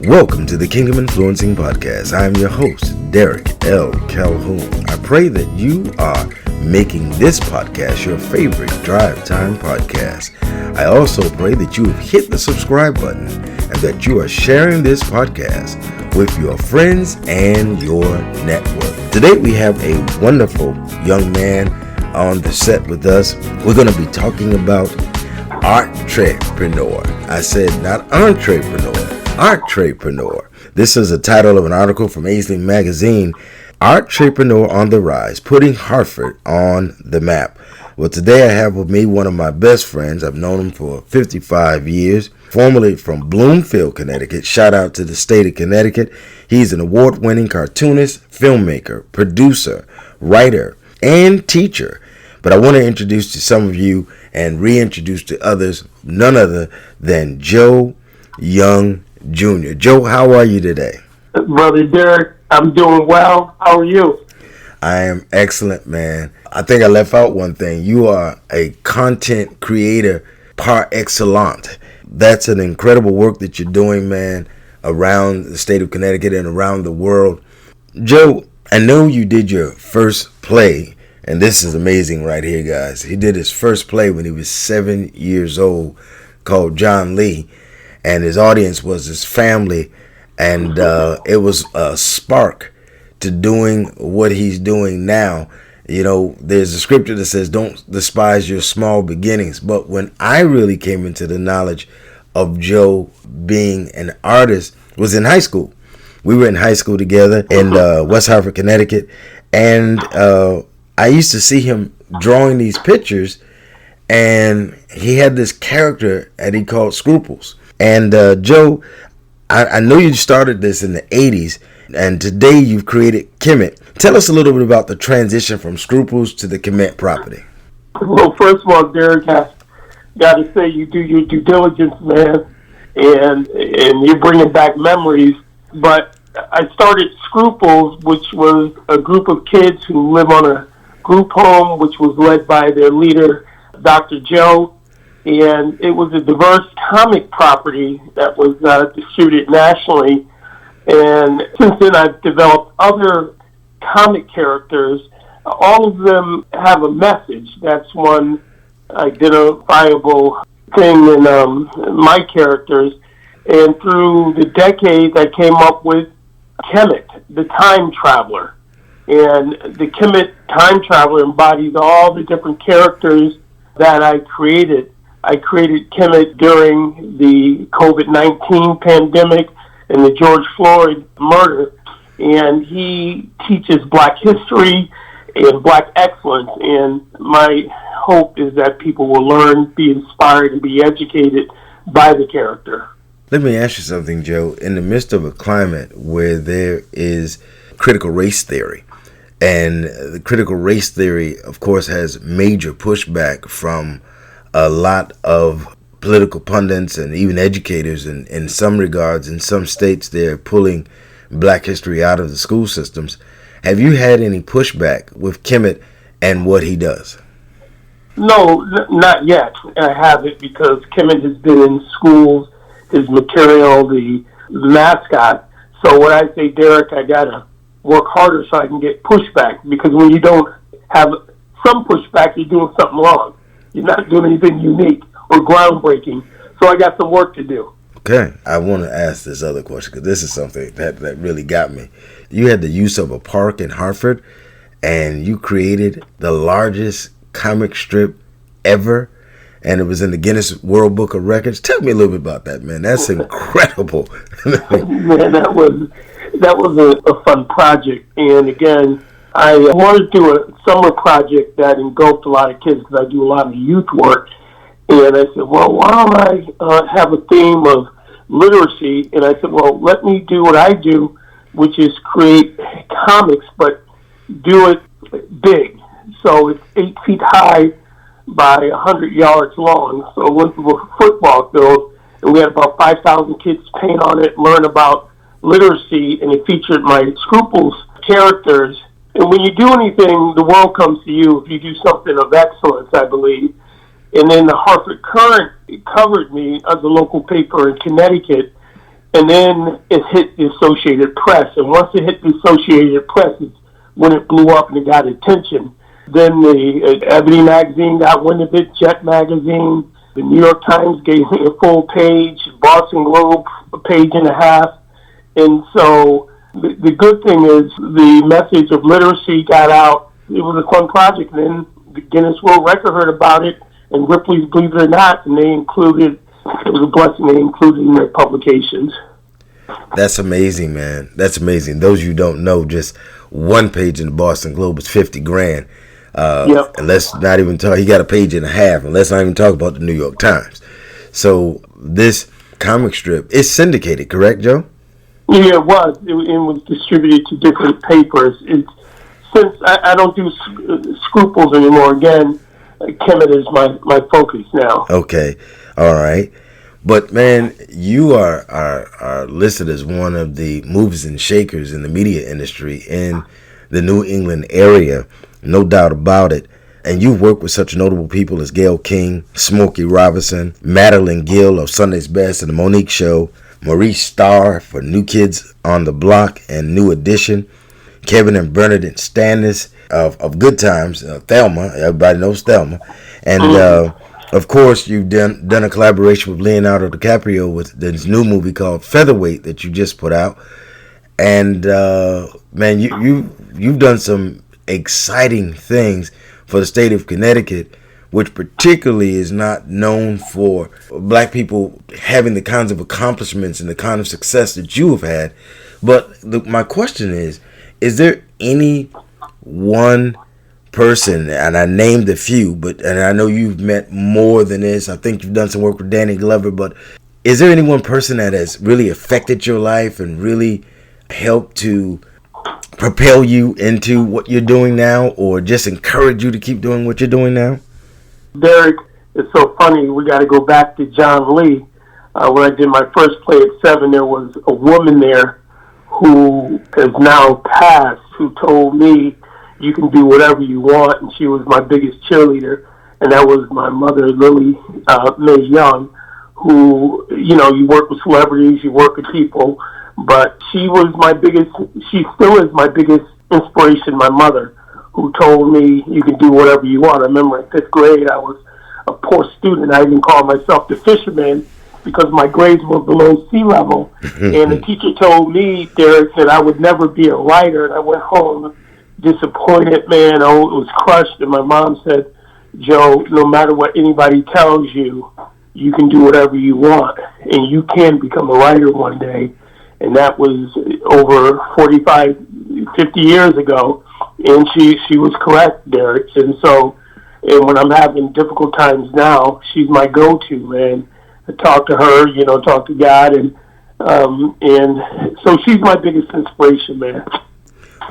Welcome to the Kingdom Influencing Podcast. I am your host, Derek L. Calhoun. I pray that you are making this podcast your favorite drive time podcast. I also pray that you have hit the subscribe button and that you are sharing this podcast with your friends and your network. Today we have a wonderful young man on the set with us. We're going to be talking about entrepreneur. I said not entrepreneur. Entrepreneur. This is a title of an article from Aisling Magazine. Entrepreneur on the Rise, putting Hartford on the map. Well, today I have with me one of my best friends. I've known him for 55 years, formerly from Bloomfield, Connecticut. Shout out to the state of Connecticut. He's an award-winning cartoonist, filmmaker, producer, writer, and teacher. But I want to introduce to some of you and reintroduce to others none other than Joe Young Jr. Joe, how are you today? Brother Derek, I'm doing well. How are you? I am excellent, man. I think I left out one thing. You are a content creator par excellence. That's an incredible work that you're doing, man, around the state of Connecticut and around the world. Joe, I know you did your first play, and this is amazing right here, guys. He did his first play when he was 7 years old, called John Lee. And his audience was his family, and it was a spark to doing what he's doing now. You know, there's a scripture that says, don't despise your small beginnings. But when I really came into the knowledge of Joe being an artist was in high school. We were in high school together in West Hartford, Connecticut. And I used to see him drawing these pictures, and he had this character that he called Scruples. And Joe, I know you started this in the 80s, and today you've created Kemet. Tell us a little bit about the transition from Scruples to the Kemet property. Well, first of all, Derek, I got to say you do your due diligence, man, and you're bringing back memories. But I started Scruples, which was a group of kids who live on a group home, which was led by their leader, Dr. Joe. And it was a diverse comic property that was distributed nationally. And since then, I've developed other comic characters. All of them have a message. That's one identifiable thing in my characters. And through the decades, I came up with Kemet, the time traveler. And the Kemet time traveler embodies all the different characters that I created. I created Kemet during the COVID-19 pandemic and the George Floyd murder, and he teaches Black history and Black excellence, and my hope is that people will learn, be inspired, and be educated by the character. Let me ask you something, Joe. In the midst of a climate where there is critical race theory, and the critical race theory, of course, has major pushback from a lot of political pundits and even educators, and in some regards, in some states, they're pulling Black history out of the school systems. Have you had any pushback with Kemet and what he does? No, not yet. I haven't, because Kemet has been in schools, his material, the mascot. So when I say, Derek, I got to work harder so I can get pushback, because when you don't have some pushback, you're doing something wrong. You're not doing anything unique or groundbreaking. So I got some work to do. Okay. I want to ask this other question, because this is something that really got me. You had the use of a park in Hartford, and you created the largest comic strip ever, and it was in the Guinness World Book of Records. Tell me a little bit about that, man. That's incredible. Man, that was a fun project. And again, I wanted to do a summer project that engulfed a lot of kids, because I do a lot of youth work. And I said, well, why don't I have a theme of literacy? And I said, well, let me do what I do, which is create comics, but do it big. So it's 8 feet high by 100 yards long. So it went to a football field, and we had about 5,000 kids paint on it, learn about literacy, and it featured my Scruples characters. And when you do anything, the world comes to you if you do something of excellence, I believe. And then the Hartford Current covered me as a local paper in Connecticut, and then it hit the Associated Press. And once it hit the Associated Press, it's when it blew up and it got attention. Then the Ebony magazine got wind of it, Jet magazine, the New York Times gave me a full page, Boston Globe a page and a half. And so the good thing is the message of literacy got out. It was a fun project. And then the Guinness World Record heard about it, and Ripley's Believe It or Not, and they included, it was a blessing, they included in their publications. That's amazing, man. That's amazing. Those you don't know, just one page in the Boston Globe is $50,000. Yep. And let's not even talk. He got a page and a half, and let's not even talk about the New York Times. So this comic strip is syndicated, correct, Joe? Yeah, it was. It was distributed to different papers. Since I don't do Scruples anymore, again, Kemet is my focus now. Okay, all right. But man, you are listed as one of the movers and shakers in the media industry in the New England area, no doubt about it. And you've worked with such notable people as Gayle King, Smokey Robinson, Madeline Gill of Sunday's Best and the Monique Show, Maurice Starr for New Kids on the Block and New Edition, Kevin and Bernadette Stanis of Good Times, Thelma, everybody knows Thelma, and of course you've done a collaboration with Leonardo DiCaprio with this new movie called Featherweight that you just put out, and man, you've done some exciting things for the state of Connecticut, which particularly is not known for black people having the kinds of accomplishments and the kind of success that you have had. But my question is there any one person, and I named a few, and I know you've met more than this. I think you've done some work with Danny Glover, but is there any one person that has really affected your life and really helped to propel you into what you're doing now, or just encourage you to keep doing what you're doing now? Derek, it's so funny. We got to go back to John Lee. When I did my first play at 7, there was a woman there who has now passed, who told me, you can do whatever you want, and she was my biggest cheerleader, and that was my mother, Lily Mae Young, who, you work with celebrities, you work with people, but she still is my biggest inspiration, my mother, who told me you can do whatever you want. I remember in 5th grade, I was a poor student. I even called myself the fisherman because my grades were below sea level. And the teacher told me, Derek, that I would never be a writer. And I went home disappointed, man. I was crushed. And my mom said, Joe, no matter what anybody tells you, you can do whatever you want. And you can become a writer one day. And that was over 45, 50 years ago. And she was correct, Derek. And so, and when I'm having difficult times now, she's my go-to, man. I talk to her, talk to God, and so she's my biggest inspiration, man.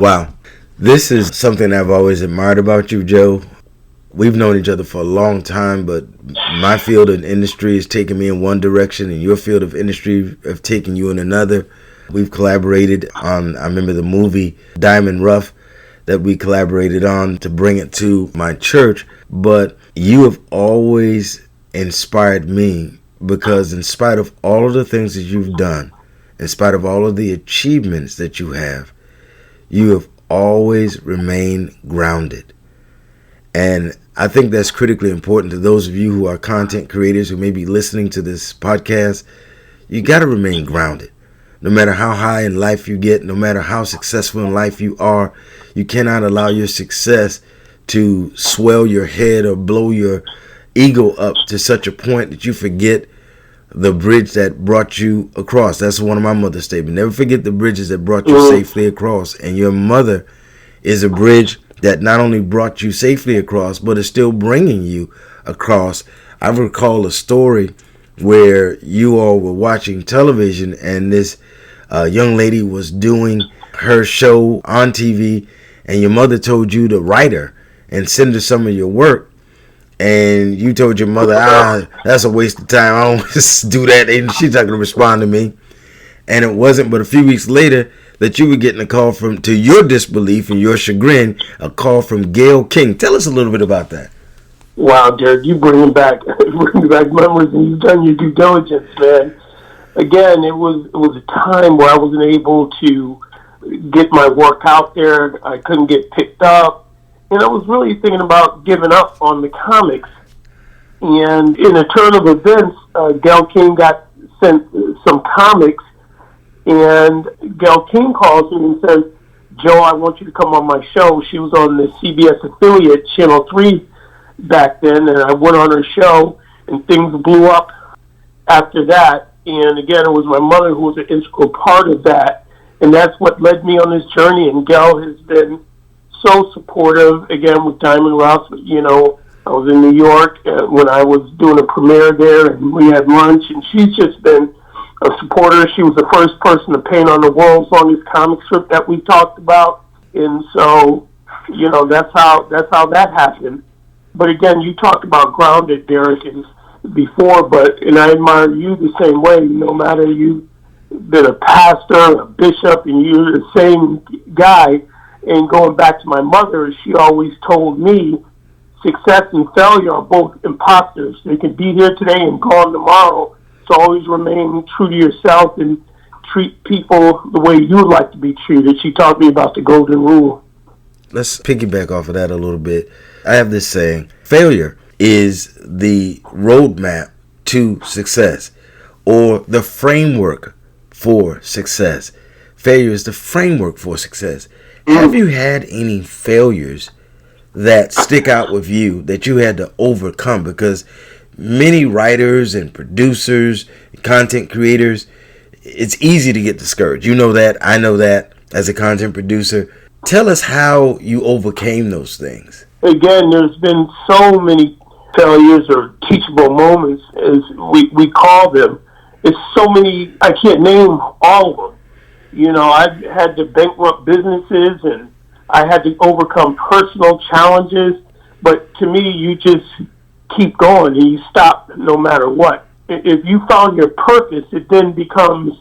Wow. This is something I've always admired about you, Joe. We've known each other for a long time, but my field of industry has taken me in one direction, and your field of industry have taken you in another. We've collaborated on, I remember the movie Diamond Rough that we collaborated on to bring it to my church. But you have always inspired me because in spite of all of the things that you've done, in spite of all of the achievements that you have always remained grounded. And I think that's critically important to those of you who are content creators who may be listening to this podcast. You got to remain grounded. No matter how high in life you get, no matter how successful in life you are, you cannot allow your success to swell your head or blow your ego up to such a point that you forget the bridge that brought you across. That's one of my mother's statements. Never forget the bridges that brought you safely across. And your mother is a bridge that not only brought you safely across, but is still bringing you across. I recall a story where you all were watching television and this young lady was doing her show on TV, and your mother told you to write her and send her some of your work. And you told your mother, that's a waste of time. I don't do that. And she's not going to respond to me. And it wasn't but a few weeks later that you were getting a call from, to your disbelief and your chagrin, a call from Gayle King. Tell us a little bit about that. Wow, Derek, you bringing back memories, and you've done your due diligence, man. again, it was a time where I wasn't able to get my work out there. I couldn't get picked up, and I was really thinking about giving up on the comics. And in a turn of events, Gail King got sent some comics, and Gail King calls me and says, "Joe, I want you to come on my show." She was on the CBS affiliate, Channel 3, back then, and I went on her show, and things blew up after that. And again, it was my mother who was an integral part of that, and that's what led me on this journey. And Gail has been so supportive, again, with Diamond Ross. You know, I was in New York when I was doing a premiere there, and we had lunch, and she's just been a supporter. She was the first person to paint on the world's longest comic strip that we talked about, and so, you know, that's how that happened. But again, you talked about grounded, Derek, and before, and I admire you the same way. No matter you've been a pastor, a bishop, and you're the same guy. And going back to my mother, she always told me success and failure are both imposters. They can be here today and gone tomorrow. So always remain true to yourself and treat people the way you would like to be treated. She taught me about the golden rule. Let's piggyback off of that a little bit. I have this saying, failure is the roadmap to success, or the framework for success. Failure is the framework for success. Have you had any failures that stick out with you that you had to overcome? Because many writers and producers, content creators, it's easy to get discouraged. You know that. I know that as a content producer. Tell us how you overcame those things. Again, there's been so many failures or teachable moments, as we call them. It's so many, I can't name all of them. You know, I've had to bankrupt businesses, and I had to overcome personal challenges. But to me, you just keep going and you stop no matter what. If you found your purpose, it then becomes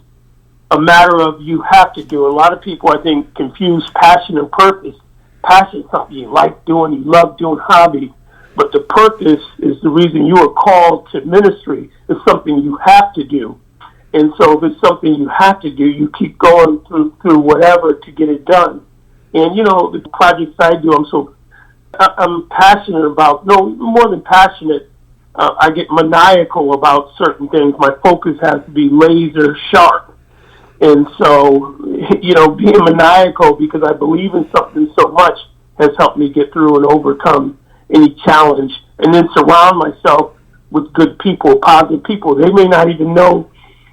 a matter of you have to do. A lot of people, I think, confuse passion and purpose. Passion is something you like doing, you love doing, hobby. But the purpose is the reason you are called to ministry. It's something you have to do. And so if it's something you have to do, you keep going through whatever to get it done. And, you know, the projects I do, I'm passionate about, no, more than passionate, I get maniacal about certain things. My focus has to be laser sharp. And so, you know, being maniacal because I believe in something so much has helped me get through and overcome any challenge. And then surround myself with good people, positive people. They may not even know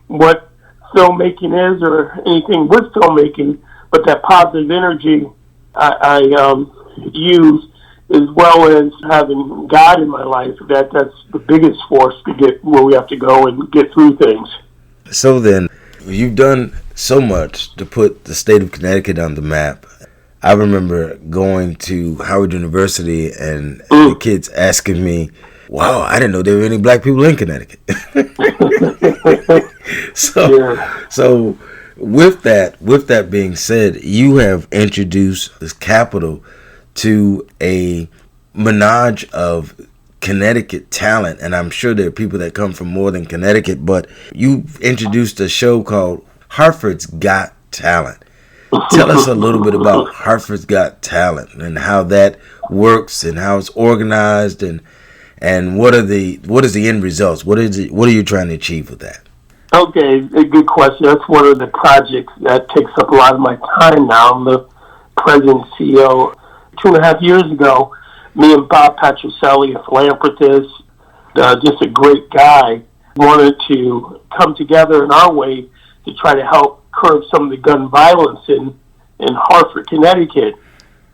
what filmmaking is or anything with filmmaking, but that positive energy I use, as well as having God in my life, that's the biggest force to get where we have to go and get through things. So then, you've done so much to put the state of Connecticut on the map. I remember going to Howard University and the kids asking me, wow, I didn't know there were any black people in Connecticut. So with that being said, you have introduced this capital to a menage of Connecticut talent, and I'm sure there are people that come from more than Connecticut, but you've introduced a show called Hartford's Got Talent. Tell us a little bit about Hartford's Got Talent and how that works and how it's organized, and what is the end results? What are you trying to achieve with that? Okay, a good question. That's one of the projects that takes up a lot of my time now. I'm the president and CEO. 2.5 years ago, me and Bob Patricelli, a philanthropist, just a great guy, wanted to come together in our way to try to help curb some of the gun violence in Hartford, Connecticut.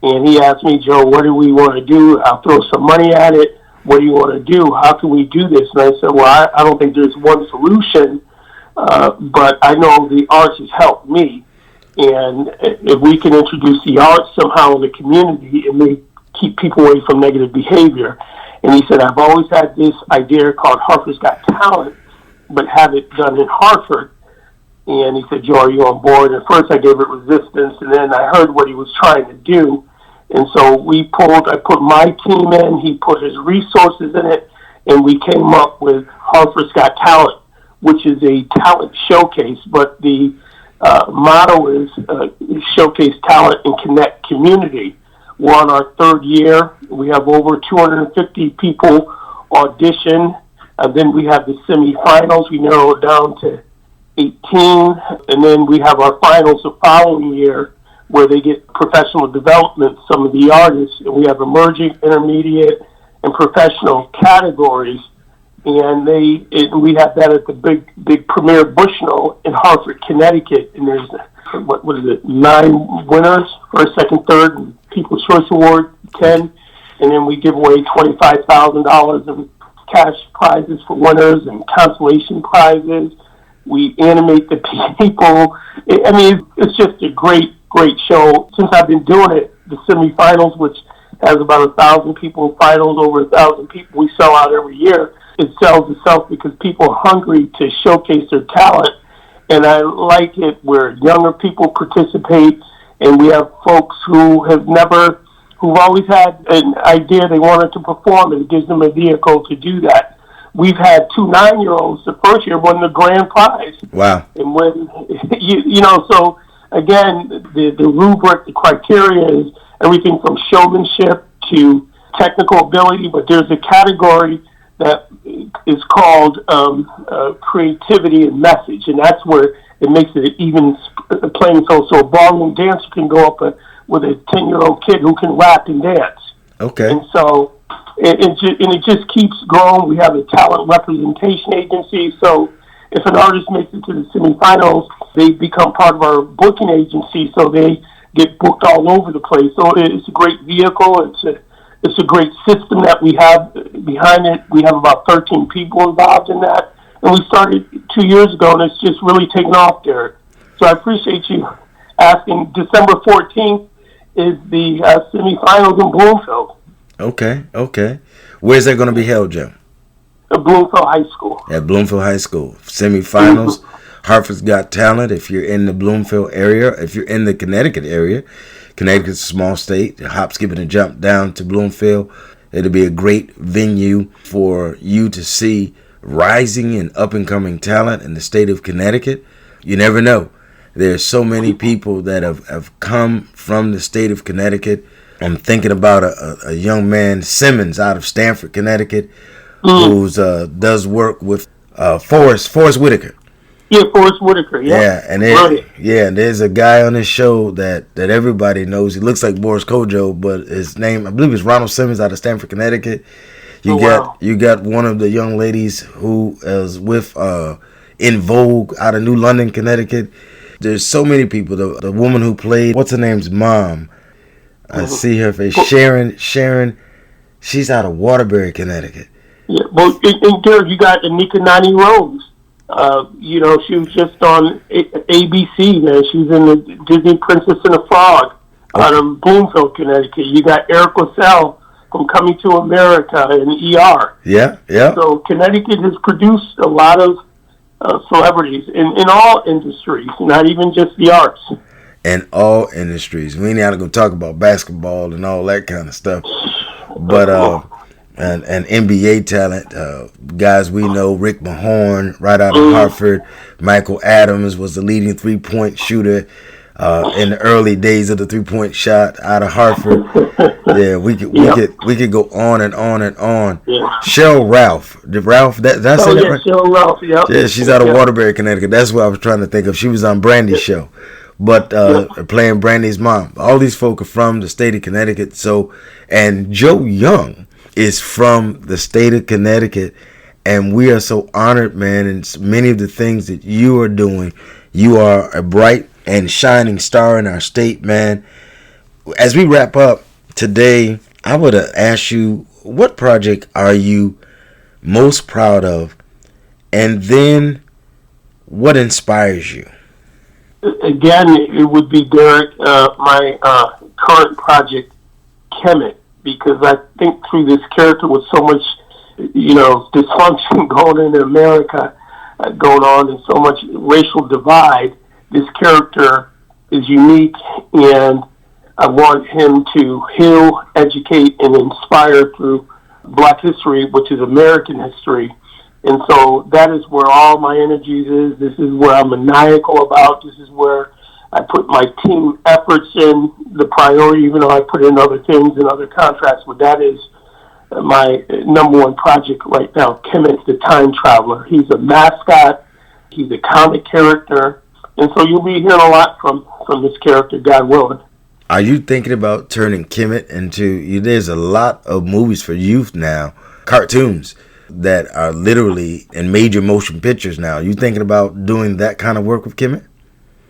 And he asked me, Joe, what do we want to do? I'll throw some money at it. What do you want to do? How can we do this? And I said, well, I don't think there's one solution, but I know the arts has helped me. And if we can introduce the arts somehow in the community, it may keep people away from negative behavior. And he said, I've always had this idea called Hartford's Got Talent, but have it done in Hartford. And he said, Joe, are you on board? And at first I gave it resistance, and then I heard what he was trying to do. And so I put my team in, he put his resources in it, and we came up with Hartford's Got Talent, which is a talent showcase, but the motto is showcase talent and connect community. We're on our third year. We have over 250 people audition. And then we have the semifinals. We narrow it down to 18. And then we have our finals the following year where they get professional development, some of the artists. And we have emerging, intermediate, and professional categories. And we have that at the big premier Bushnell in Hartford, Connecticut. And there's, 9 winners, first, second, third, and People's Choice Award, 10. And then we give away $25,000 in cash prizes for winners and consolation prizes. We animate the people. I mean, it's just a great show. Since I've been doing it, the semifinals, which has about 1,000 people, finals over 1,000 people, we sell out every year. It sells itself because people are hungry to showcase their talent. And I like it where younger people participate, and we have folks who've always had an idea they wanted to perform, and it gives them a vehicle to do that. We've had 2 9-year-olds the first year won the grand prize. Wow. And when, so again, the rubric, the criteria is everything from showmanship to technical ability, but there's a category that is called creativity and message, and that's where it makes it even playing field. So a ballroom dancer can go up with a 10-year-old kid who can rap and dance. Okay. And so it just keeps growing. We have a talent representation agency, so if an artist makes it to the semifinals, they become part of our booking agency, so they get booked all over the place. So it's a great vehicle. It's a great system that we have behind it. We have about 13 people involved in that. And we started 2 years ago, and it's just really taken off, Derek. So I appreciate you asking. December 14th is the semifinals in Bloomfield. Okay. Where's that going to be held, Jim? At Bloomfield High School. At Bloomfield High School. Semifinals. Hartford's Got Talent. If you're in the Bloomfield area, if you're in the Connecticut area, Connecticut's a small state. Hop, skip, and a jump down to Bloomfield. It'll be a great venue for you to see rising and up-and-coming talent in the state of Connecticut. You never know. There's so many people that have come from the state of Connecticut. I'm thinking about a young man, Simmons, out of Stamford, Connecticut, who does work with Forrest Whitaker. Yeah, Forrest Whitaker. Yeah, and there's a guy on this show that everybody knows. He looks like Boris Kodjoe, but his name, I believe, is Ronald Simmons out of Stamford, Connecticut. You got one of the young ladies who is with In Vogue out of New London, Connecticut. There's so many people. The woman who played what's her name's mom, I see her face. Sharon. She's out of Waterbury, Connecticut. Yeah, well, and Derek, you got Anika Nani Rose. She was just on ABC, man. She's in the Disney Princess and the Frog out of Bloomfield, Connecticut. You got Eric Lassell from Coming to America and ER. Yeah. So Connecticut has produced a lot of celebrities in all industries, not even just the arts. In all industries. We ain't going to talk about basketball and all that kind of stuff. But and NBA talent, guys we know, Rick Mahorn, right out of Hartford. Michael Adams was the leading three-point shooter in the early days of the three-point shot out of Hartford. Yeah, we could go on and on and on. Yeah. Cheryl Ralph, that's it, right? Cheryl Ralph, yeah, she's out of Waterbury, Connecticut. That's what I was trying to think of. She was on Brandy's show, but playing Brandy's mom. All these folk are from the state of Connecticut. So, and Joe Young is from the state of Connecticut, and we are so honored, man. And many of the things that you are doing, you are a bright and shining star in our state, man. As we wrap up today, I would ask you, what project are you most proud of, and then what inspires you? Again, it would be, Derek, my current project, Kemet, because I think through this character with so much, dysfunction going in America, going on, and so much racial divide, this character is unique, and I want him to heal, educate, and inspire through Black history, which is American history, And so that is where all my energies is. This is where I'm maniacal about. This is where I put my team efforts in, the priority, even though I put in other things and other contracts. But that is my number one project right now, Kemet the Time Traveler. He's a mascot. He's a comic character. And so you'll be hearing a lot from this character, God willing. Are you thinking about turning Kemet into? There's a lot of movies for youth now, cartoons that are literally in major motion pictures now. You thinking about doing that kind of work with Kemet?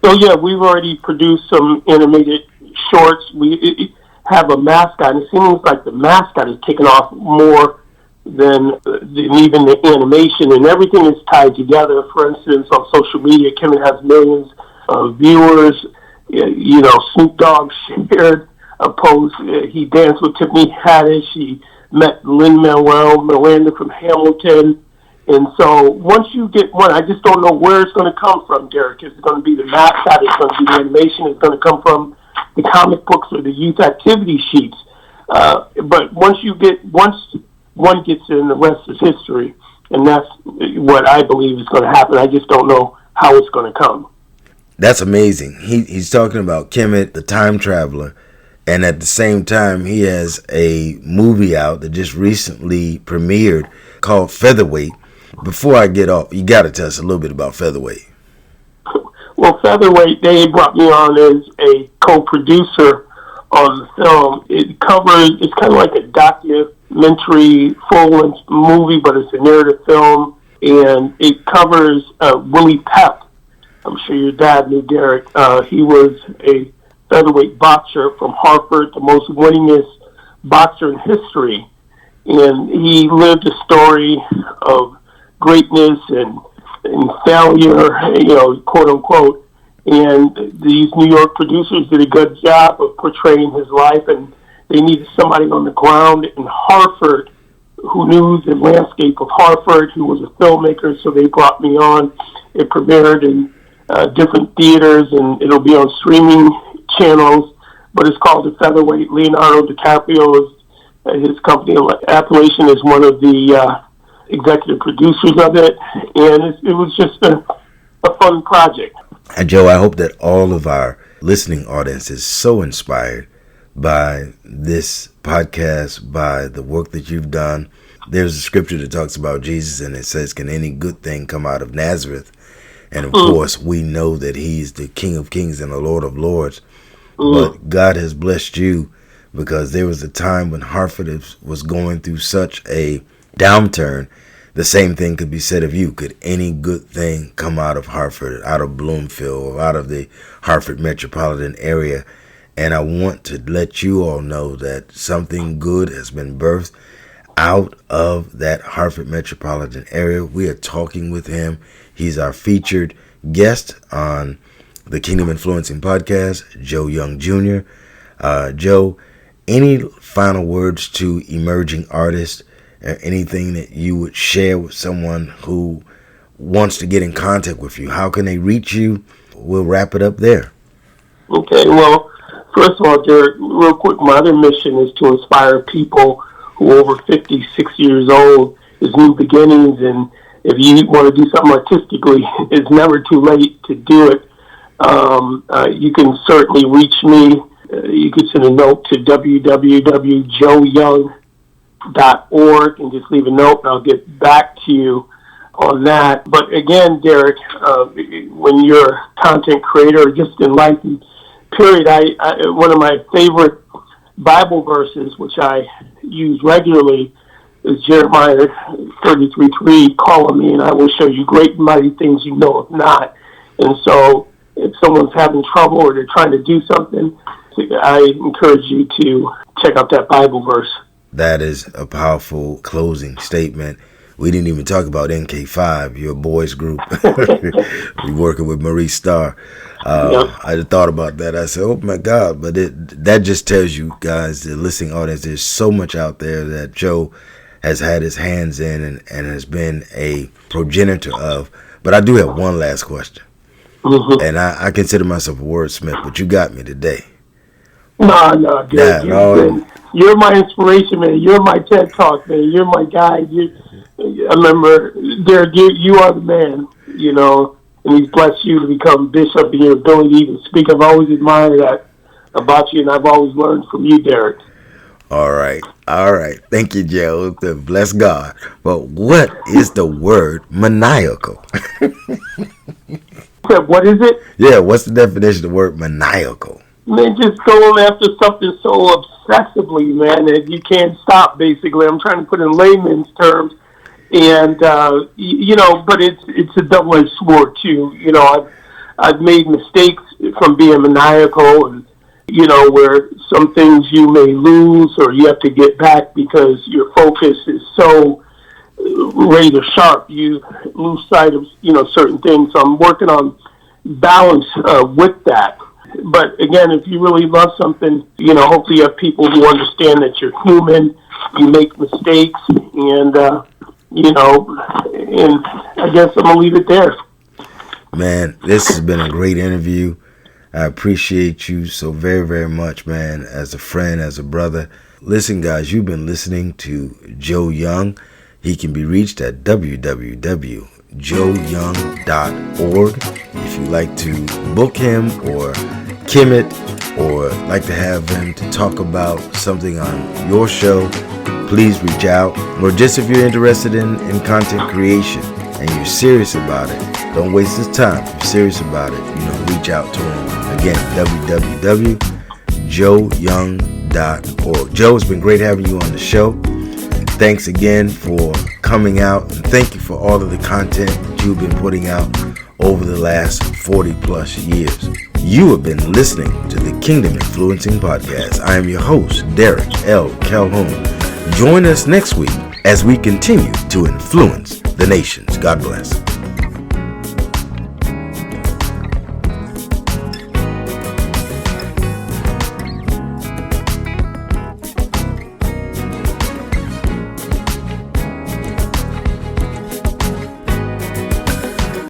So yeah, we've already produced some animated shorts. We have a mascot, and it seems like the mascot is taking off more than even the animation, and everything is tied together. For instance, on social media, Kemet has millions of viewers. You know, Snoop Dogg shared a post. He danced with Tiffany Haddish. He met Lin-Manuel Miranda from Hamilton. And so once you get one, I just don't know where it's going to come from, Derek. Is it going to be the mascot? Is it going to be the animation? Is it going to come from the comic books or the youth activity sheets? But once one gets in, the rest is history. And that's what I believe is going to happen. I just don't know how it's going to come. That's amazing. He's talking about Kemet, the time traveler, and at the same time, he has a movie out that just recently premiered called Featherweight. Before I get off, you got to tell us a little bit about Featherweight. Well, Featherweight, they brought me on as a co-producer on the film. It's kind of like a documentary, full-length movie, but it's a narrative film, and it covers Willie Pep. I'm sure your dad knew Derek. He was a featherweight boxer from Hartford, the most winningest boxer in history. And he lived a story of greatness and failure, you know, quote unquote. And these New York producers did a good job of portraying his life, and they needed somebody on the ground in Hartford who knew the landscape of Hartford, who was a filmmaker, so they brought me on. It premiered in different theaters, and it'll be on streaming channels, but it's called The Featherweight. Leonardo DiCaprio is his company, Appalachian, is one of the executive producers of it, and it was just a fun project. And Joe, I hope that all of our listening audience is so inspired by this podcast, by the work that you've done. There's a scripture that talks about Jesus, and it says, can any good thing come out of Nazareth? And of course, we know that he's the King of Kings and the Lord of Lords. But God has blessed you, because there was a time when Hartford was going through such a downturn. The same thing could be said of you. Could any good thing come out of Hartford, out of Bloomfield, or out of the Hartford metropolitan area? And I want to let you all know that something good has been birthed out of that Hartford metropolitan area. We are talking with him. He's our featured guest on the Kingdom Influencing Podcast, Joe Young Jr. Joe, any final words to emerging artists, or anything that you would share with someone who wants to get in contact with you? How can they reach you? We'll wrap it up there. Okay, well, first of all, Derek, real quick, my other mission is to inspire people who are over 56 years old. Is new beginnings, and if you want to do something artistically, it's never too late to do it. You can certainly reach me. You can send a note to www.joeyoung.org and just leave a note, and I'll get back to you on that. But again, Derek, when you're a content creator, just in life, period, one of my favorite Bible verses, which I use regularly, is Jeremiah 33:3, call on me and I will show you great and mighty things you know of not. And so if someone's having trouble or they're trying to do something, I encourage you to check out that Bible verse. That is a powerful closing statement. We didn't even talk about NK5, your boys group. We're working with Maurice Starr. Yep. I had thought about that. I said, oh my God. But that just tells you guys, the listening audience, there's so much out there that Joe has had his hands in and has been a progenitor of. But I do have one last question. Mm-hmm. And I consider myself a wordsmith, but you got me today. No, dude. You're my inspiration, man. You're my TED Talk, man. You're my guide. I remember, Derek, you are the man, and he's blessed you to become bishop and your ability to even speak. I've always admired that about you, and I've always learned from you, Derek. All right. All right. Thank you, Joe. Bless God. But what is the word maniacal? What is it? Yeah, what's the definition of the word maniacal? Man, just going after something so obsessively, man, that you can't stop, basically. I'm trying to put in layman's terms. And, but it's a double-edged sword, too. I've made mistakes from being maniacal, and where some things you may lose or you have to get back because your focus is so razor sharp, you lose sight of, certain things. So I'm working on balance with that. But again, if you really love something, hopefully you have people who understand that you're human, you make mistakes, and, and I guess I'm going to leave it there. Man, this has been a great interview. I appreciate you so very, very much, man, as a friend, as a brother. Listen, guys, you've been listening to Joe Young. He can be reached at www.joeyoung.org. If you'd like to book him or Kim it, or like to have him to talk about something on your show, please reach out. Or just if you're interested in content creation and you're serious about it, don't waste his time. If you're serious about it, reach out to him. Again, www.joeyoung.org. Joe, it's been great having you on the show. Thanks again for coming out, and thank you for all of the content that you've been putting out over the last 40 plus years. You have been listening to the Kingdom Influencing Podcast. I am your host, Derek L. Calhoun. Join us next week as we continue to influence the nations. God bless.